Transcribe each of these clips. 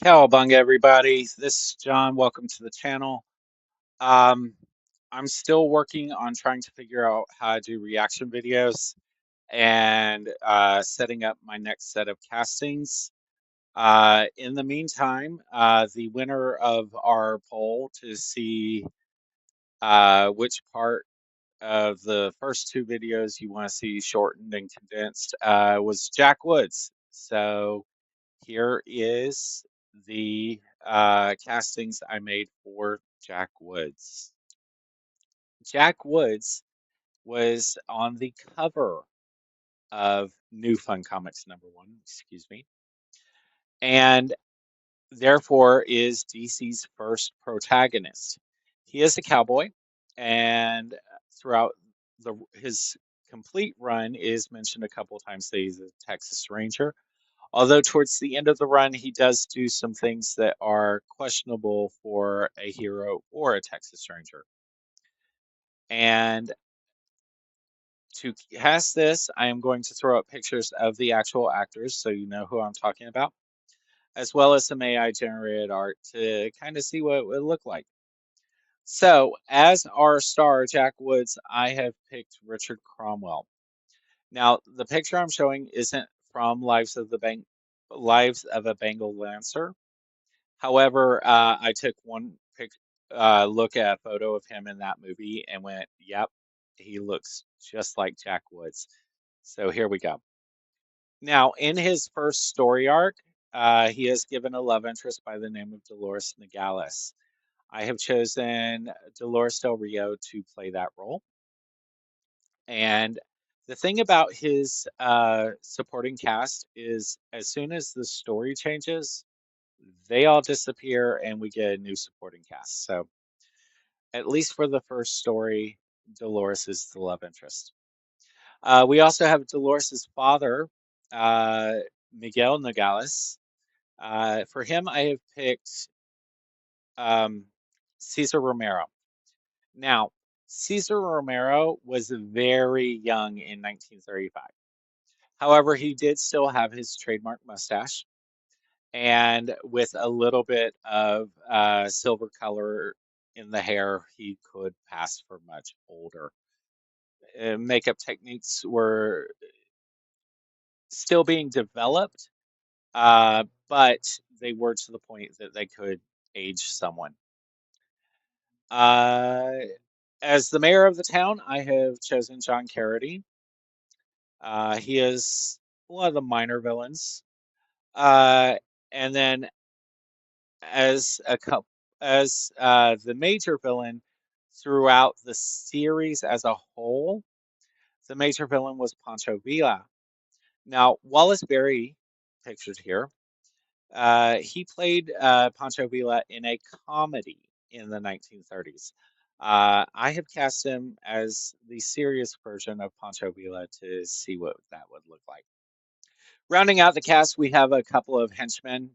Cowabunga, everybody. This is John. Welcome to the channel. Um, I'm still working on trying to figure out how to do reaction videos and setting up my next set of castings. In the meantime, the winner of our poll to see which part of the first two videos you want to see shortened and condensed was Jack Woods. So here is the castings I made for Jack Woods. Jack Woods was on the cover of New Fun Comics #1, excuse me, and therefore is DC's first protagonist. He is a cowboy, and throughout his complete run is mentioned a couple of times that he's a Texas Ranger. Although towards the end of the run, he does do some things that are questionable for a hero or a Texas Ranger. And to cast this, I am going to throw up pictures of the actual actors so you know who I'm talking about, as well as some AI generated art to kind of see what it would look like. So, as our star, Jack Woods, I have picked Richard Cromwell. Now, the picture I'm showing isn't from Lives of a Bengal Lancer. However, I took one look at a photo of him in that movie and went, "Yep, he looks just like Jack Woods." So here we go. Now, in his first story arc, he is given a love interest by the name of Dolores Nogales. I have chosen Dolores Del Rio to play that role. And the thing about his supporting cast is, as soon as the story changes, they all disappear and we get a new supporting cast. So, at least for the first story, Dolores is the love interest. We also have Dolores' father, uh, Miguel Nogales. For him, I have picked um, Cesar Romero. Now, Cesar Romero was very young in 1935. However, he did still have his trademark mustache, and with a little bit of silver color in the hair, he could pass for much older. Makeup techniques were still being developed, but they were to the point that they could age someone. Uh, as the mayor of the town, I have chosen John Carradine. He is one of the minor villains. Uh, and then as a couple as the major villain throughout the series as a whole, the major villain was Pancho Villa. Now, Wallace Berry, pictured here, he played Pancho Villa in a comedy in the 1930s. I have cast him as the serious version of Pancho Villa to see what that would look like. Rounding out the cast, we have a couple of henchmen,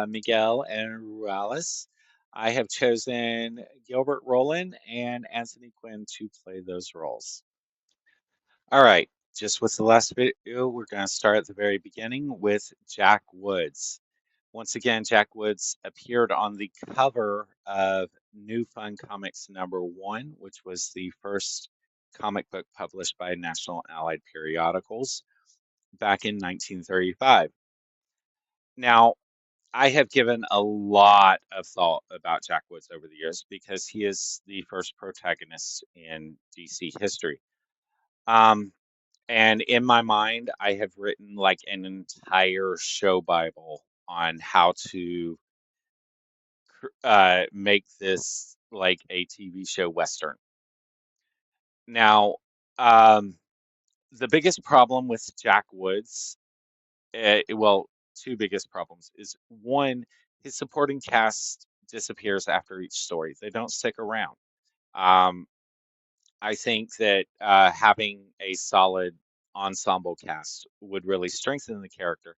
Miguel and Ruales. I have chosen Gilbert Roland and Anthony Quinn to play those roles. All right, just with the last video, we're going to start at the very beginning with Jack Woods. Once again, Jack Woods appeared on the cover of New Fun Comics #1, which was the first comic book published by National Allied Periodicals back in 1935. Now, I have given a lot of thought about Jack Woods over the years because he is the first protagonist in DC history. Um, and in my mind, I have written like an entire show Bible on how to make this like a TV show Western. Now, um, the biggest problem with Jack Woods, well, two biggest problems is one, his supporting cast disappears after each story. They don't stick around. Um, I think that having a solid ensemble cast would really strengthen the character,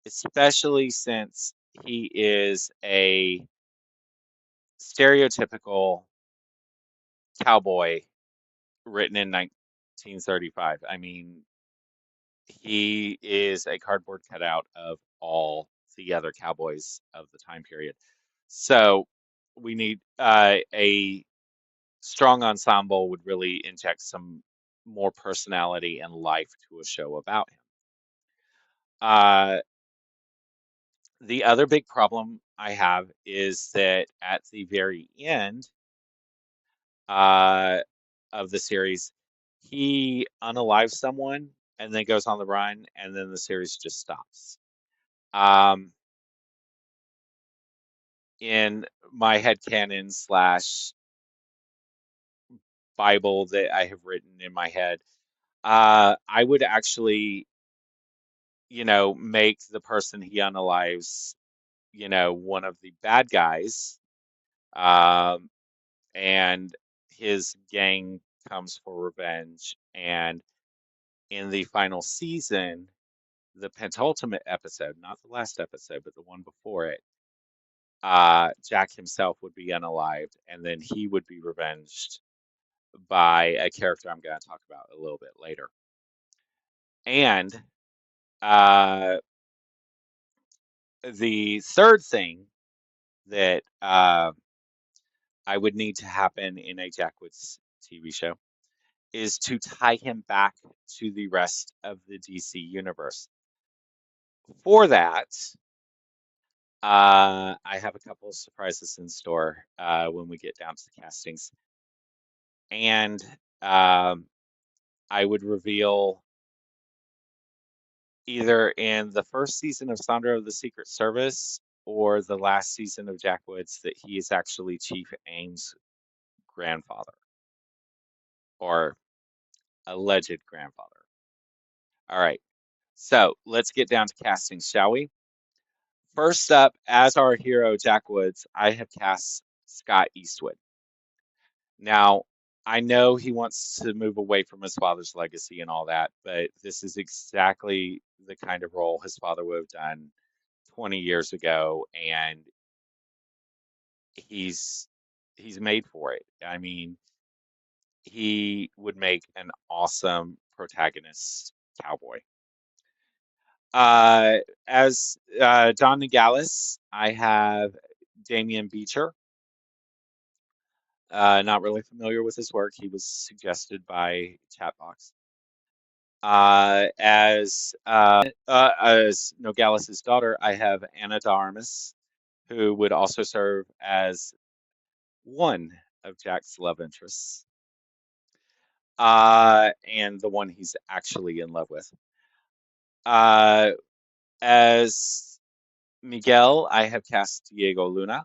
especially since he is a stereotypical cowboy written in 1935. I mean, he is a cardboard cutout of all the other cowboys of the time period. So we need a strong ensemble would really inject some more personality and life to a show about him. Uh, the other big problem I have is that at the very end uh, of the series, he unalives someone and then goes on the run, and then the series just stops. Um, in my headcanon slash Bible that I have written in my head, I would actually, make the person he unalives, one of the bad guys, um, and his gang comes for revenge. And in the final season, the penultimate episode, not the last episode, but the one before it, Jack himself would be unalived, and then he would be revenged by a character I'm going to talk about a little bit later. And uh, the third thing that I would need to happen in a Jack Woods TV show is to tie him back to the rest of the DC universe. For that, I have a couple of surprises in store when we get down to the castings. And um, I would reveal either in the first season of Sandra of the Secret Service or the last season of Jack Woods that he is actually Chief Ames' grandfather or alleged grandfather. All right, so let's get down to castings, shall we? First up, as our hero Jack Woods, I have cast Scott Eastwood. Now, I know he wants to move away from his father's legacy and all that, but this is exactly the kind of role his father would have done 20 years ago, and he's he's made for it. I mean, he would make an awesome protagonist cowboy. Uh, as Don Nogales, I have Damian Beecher. Not really familiar with his work. He was suggested by Chatbox. As Nogales' daughter, I have Anna de Armas, who would also serve as one of Jack's love interests, and the one he's actually in love with. Uh, as Miguel, I have cast Diego Luna.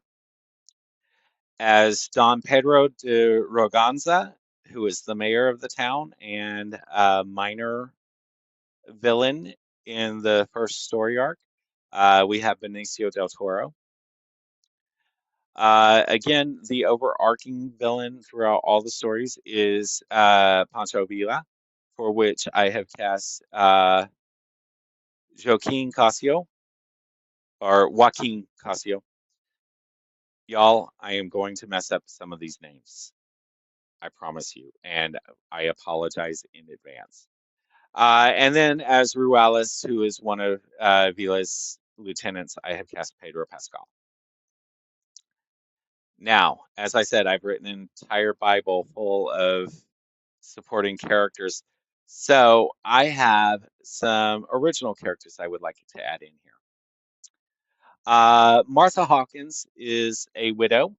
As Don Pedro de Roganza, who is the mayor of the town and a minor villain in the first story arc, we have Benicio del Toro. Again, the overarching villain throughout all the stories is Pancho Villa, for which I have cast Joaquin Casio, or Joaquin Casio. Y'all, I am going to mess up some of these names. I promise you, and I apologize in advance. And then as Rualis, who is one of Villa's lieutenants, I have cast Pedro Pascal. Now, as I said, I've written an entire Bible full of supporting characters. So I have some original characters I would like to add in here. Martha Hawkins is a widow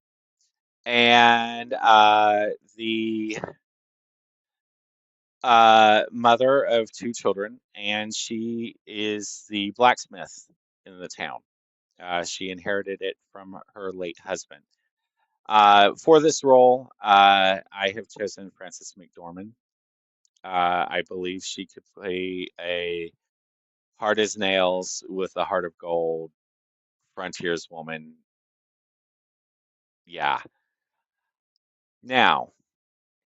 and the mother of two children, and she is the blacksmith in the town. She inherited it from her late husband. For this role, I have chosen Frances McDormand. I believe she could play a hard as nails with a heart of gold frontierswoman. Yeah. Now,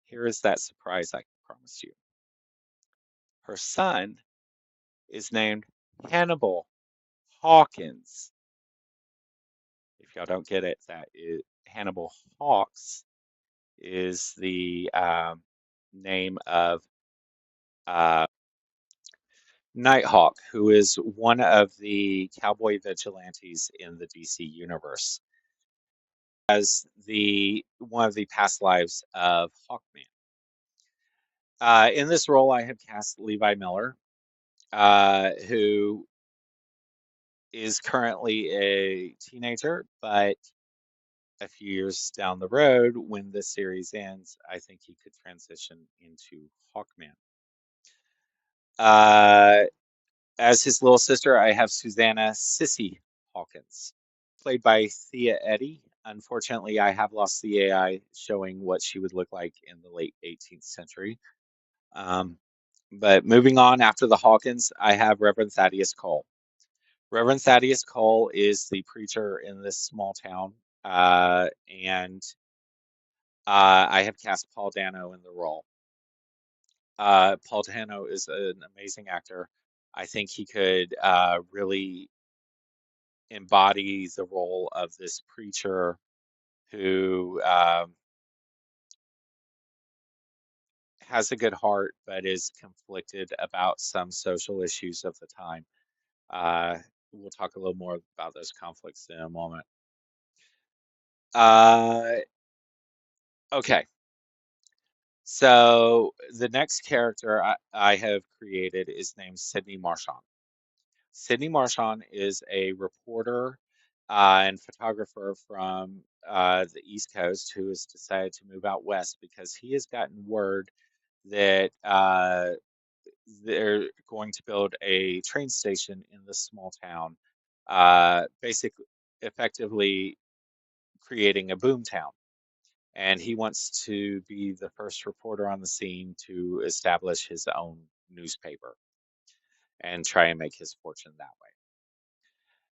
here is that surprise I promised you. Her son is named Hannibal Hawkins. If y'all don't get it, that is Hannibal Hawks is the name of uh, Nighthawk, who is one of the cowboy vigilantes in the DC universe, as the one of the past lives of Hawkman. In this role, I have cast Levi Miller, who is currently a teenager, but a few years down the road, when this series ends, I think he could transition into Hawkman. Uh, as his little sister, I have Susanna Sissy Hawkins, played by Thea Eddy. Unfortunately, I have lost the AI showing what she would look like in the late 18th century. Um, but moving on after the Hawkins, I have Reverend Thaddeus Cole. Reverend Thaddeus Cole is the preacher in this small town, and I have cast Paul Dano in the role. Paul Dano is an amazing actor. I think he could really embody the role of this preacher who has a good heart but is conflicted about some social issues of the time. Uh, we'll talk a little more about those conflicts in a moment. Uh, okay, so the next character I have created is named Sydney Marchand. Sydney Marchand is a reporter and photographer from the East Coast who has decided to move out west because he has gotten word that they're going to build a train station in this small town, basically, effectively creating a boom town. And he wants to be the first reporter on the scene to establish his own newspaper and try and make his fortune that way.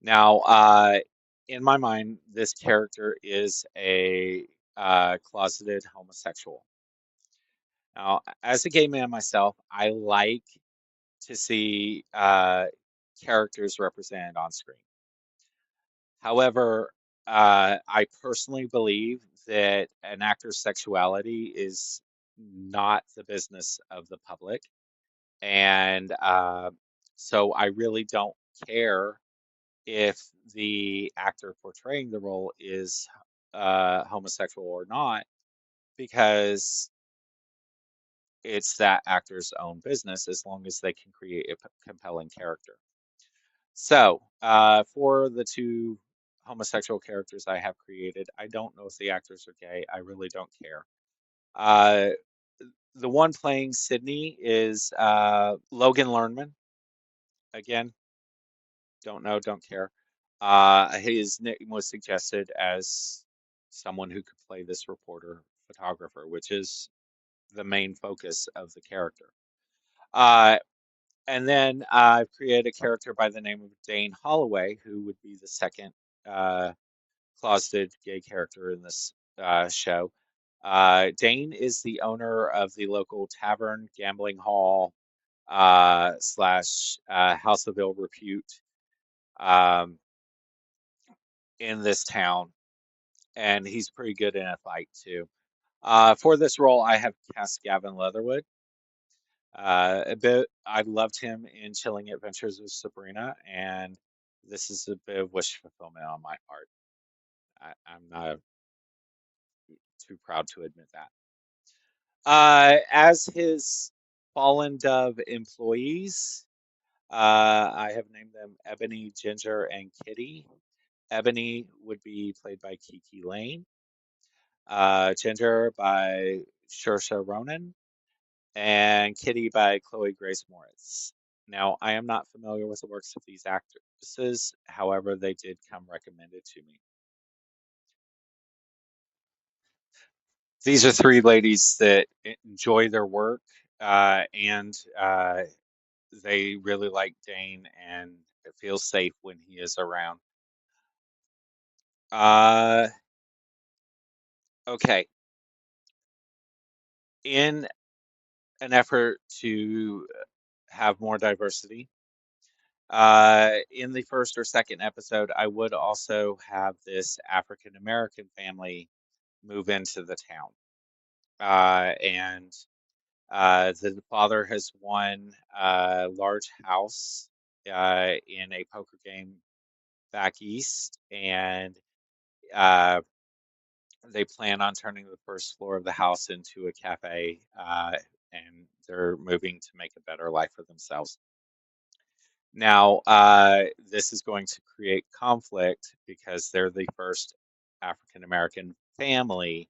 Now, in my mind, this character is a closeted homosexual. Now, as a gay man myself, I like to see characters represented on screen. However, I personally believe that an actor's sexuality is not the business of the public. And so I really don't care if the actor portraying the role is homosexual or not, because it's that actor's own business as long as they can create a compelling character. So, for the two homosexual characters I have created, I don't know if the actors are gay. I really don't care. Uh, the one playing Sydney is Logan Lerman. Again, don't know, don't care. His nickname was suggested as someone who could play this reporter photographer, which is the main focus of the character. Uh, and then I've created a character by the name of Dane Holloway, who would be the second uh, closeted gay character in this show. Dane is the owner of the local tavern, gambling hall, slash house of ill repute um, in this town, and he's pretty good in a fight too. For this role, I have cast Gavin Leatherwood. A bit, I loved him in Chilling Adventures of Sabrina, and this is a bit of wish fulfillment on my part. I'm not too proud to admit that. As his Fallen Dove employees, I have named them Ebony, Ginger, and Kitty. Ebony would be played by Kiki Lane, Ginger by Saoirse Ronan, and Kitty by Chloe Grace Moritz. Now, I am not familiar with the works of these actresses, however, they did come recommended to me. These are three ladies that enjoy their work, and they really like Dane and feel safe when he is around. Uh, okay. In an effort to have more diversity, in the first or second episode, I would also have this African American family move into the town. And The father has won a large house in a poker game back east, and uh, they plan on turning the first floor of the house into a cafe, and they're moving to make a better life for themselves. Now, this is going to create conflict because they're the first African American family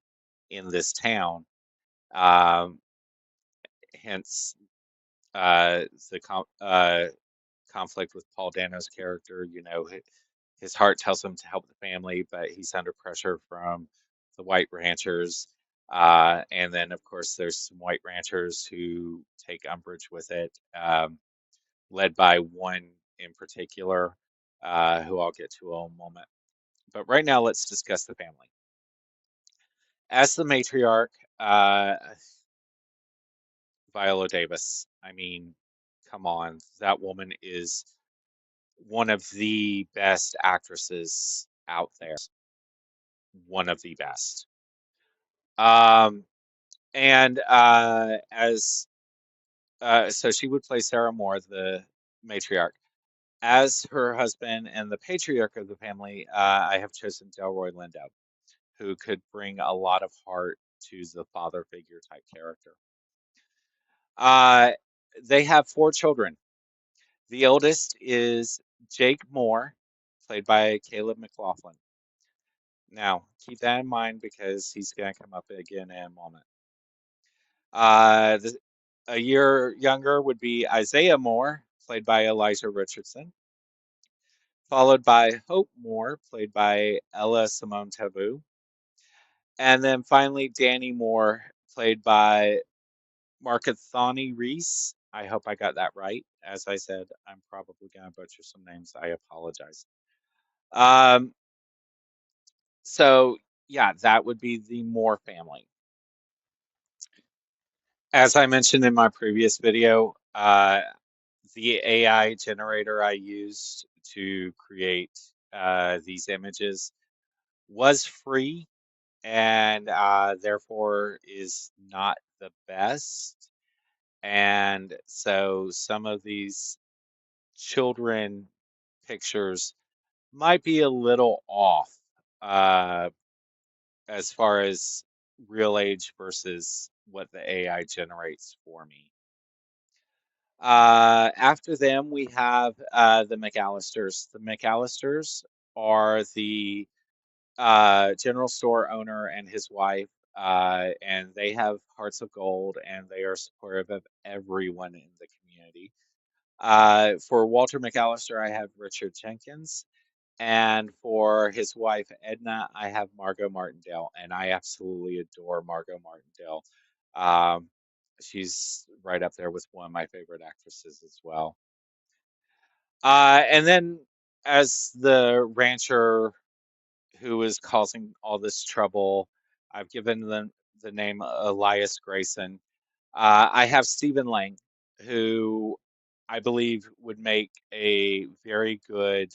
in this town. Um, Hence, uh, the conflict with Paul Dano's character. His heart tells him to help the family, but he's under pressure from the white ranchers. And then, of course, there's some white ranchers who take umbrage with it, led by one in particular, who I'll get to in a moment. But right now, let's discuss the family. As the matriarch, uh, Viola Davis, I mean, come on, that woman is one of the best actresses out there, one of the best. Um, and as So she would play Sarah Moore, the matriarch. As her husband and the patriarch of the family, I have chosen Delroy Lindo, who could bring a lot of heart to the father figure type character. Uh, they have four children. The oldest is Jake Moore, played by Caleb McLaughlin. Now, keep that in mind because he's going to come up again in a moment. Uh, the, a year younger would be Isaiah Moore, played by Elijah Richardson, followed by Hope Moore, played by Ella Simone Tabu, and then finally Danny Moore, played by Markathani Reese. I hope I got that right. As I said, I'm probably going to butcher some names. I apologize. Um, so, yeah, that would be the Moore family. As I mentioned in my previous video, the AI generator I used to create these images was free and therefore is not the best. And so some of these children pictures might be a little off uh, as far as real age versus what the AI generates for me. After them, we have the McAllisters. The McAllisters are the general store owner and his wife, and they have hearts of gold, and they are supportive of everyone in the community. For Walter McAllister, I have Richard Jenkins, and for his wife Edna, I have Margot Martindale, and I absolutely adore Margot Martindale. Um, she's right up there with one of my favorite actresses as well. And then, as the rancher who is causing all this trouble, I've given them the name Elias Grayson. I have Stephen Lang, who I believe would make a very good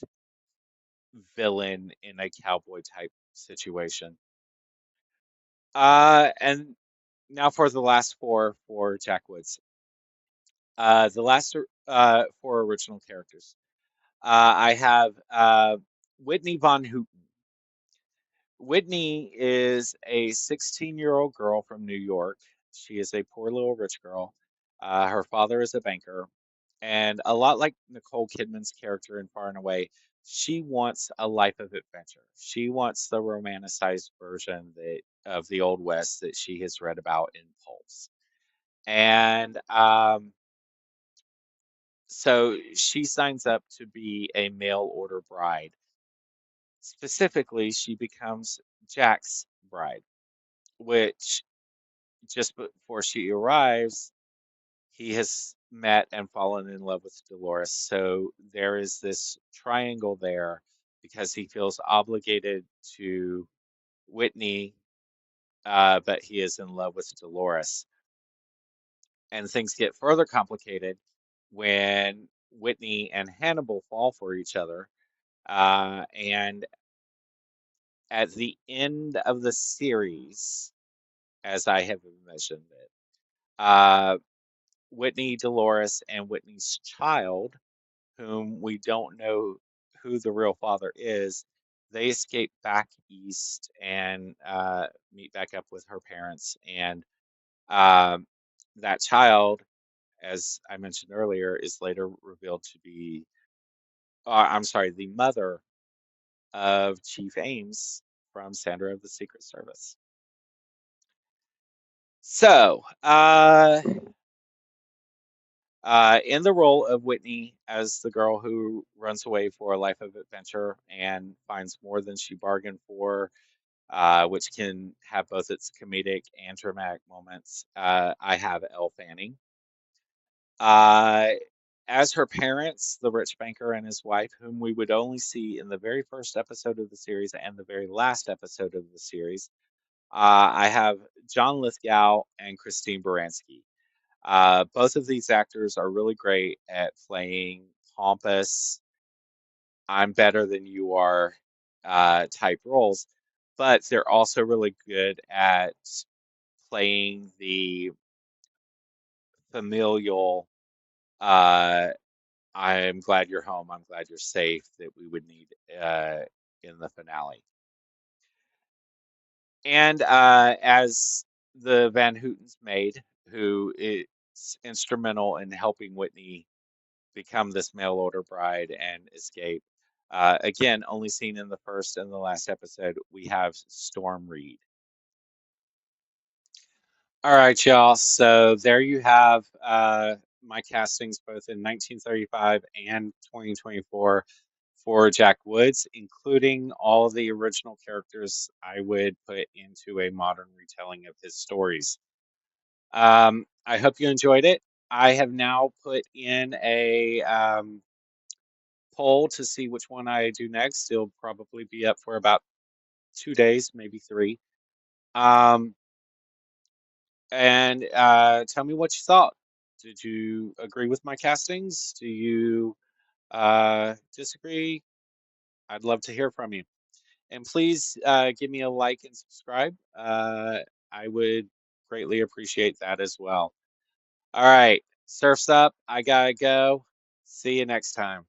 villain in a cowboy type situation. And now for the last four for Jack Woods. The last four original characters. I have Whitney Von Houten. Whitney is a 16-year-old girl from New York. She is a poor little rich girl. Her father is a banker. And a lot like Nicole Kidman's character in Far and Away, she wants a life of adventure. She wants the romanticized version of the Old West that she has read about in Pulps. And so she signs up to be a mail order bride. Specifically, she becomes Jack's bride, which just before she arrives, he has met and fallen in love with Dolores. So there is this triangle there because he feels obligated to Whitney, but he is in love with Dolores. And things get further complicated when Whitney and Hannibal fall for each other. And at the end of the series, as I have envisioned it, Uh, Whitney, Dolores, and Whitney's child, whom we don't know who the real father is, they escape back east and meet back up with her parents. And um, that child, as I mentioned earlier, is later revealed to be, I'm sorry, the mother of Chief Ames from Sandra of the Secret Service. So, in the role of Whitney as the girl who runs away for a life of adventure and finds more than she bargained for, which can have both its comedic and dramatic moments, I have Elle Fanning. Uh, as her parents, the rich banker and his wife, whom we would only see in the very first episode of the series and the very last episode of the series, I have John Lithgow and Christine Baranski. Both of these actors are really great at playing pompous, I'm better than you are type roles, but they're also really good at playing the familial, uh, I'm glad you're home, I'm glad you're safe that we would need uh, in the finale. And as the Van Houten's maid, who is instrumental in helping Whitney become this mail order bride and escape. Again, only seen in the first and the last episode, we have Storm Reed. All right, y'all. So there you have my castings both in 1935 and 2024 for Jack Woods, including all of the original characters I would put into a modern retelling of his stories. I hope you enjoyed it. I have now put in a poll to see which one I do next. It'll probably be up for about 2 days, maybe three. Um, and tell me what you thought. Did you agree with my castings? Do you disagree? I'd love to hear from you. And please give me a like and subscribe. I would greatly appreciate that as well. All right, surf's up. I gotta go. See you next time.